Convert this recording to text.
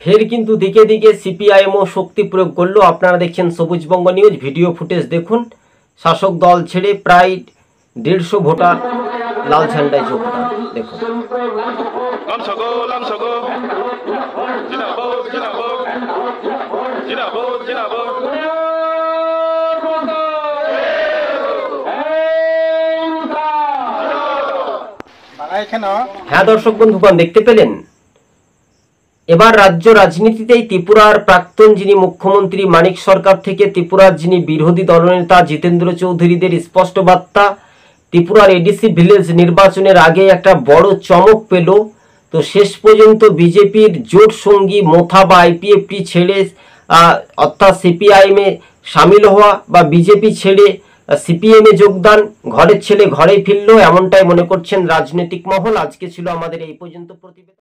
ফের কিন্তু দিকে দিকে সিপিআইএমও শক্তি প্রয়োগ করলো। আপনারা দেখছেন সবুজবঙ্গ নিউজ, ভিডিও ফুটেজ দেখুন। শাসক দল ছেড়ে প্রায় 150 ভোটার লাল ঝান্ডায় যোগদান। দেখুন। হ্যাঁ দর্শক বন্ধুগণ, দেখতে পেলেন এবার রাজ্য রাজনীতিতেই ত্রিপুরার প্রাক্তন যিনি মুখ্যমন্ত্রী মানিক সরকার থেকে ত্রিপুরার যিনি বিরোধী দলনেতা জিতেন্দ্র চৌধুরীদের স্পষ্ট বার্তা। ত্রিপুরার এডিসি ভিলেজ নির্বাচনের আগে একটা বড় চমক পেল। তো শেষ পর্যন্ত বিজেপির জোট সঙ্গী মোথা বা আইপিএফটি ছেড়ে অর্থাৎ সিপিআইএমে সামিল হওয়া বা বিজেপি ছেড়ে সিপিএমে যোগদান, ঘরের ছেলে ঘরেই ফিরল, এমনটাই মনে করছেন রাজনৈতিক মহল। আজকে ছিল আমাদের এই পর্যন্ত প্রতিবেদন।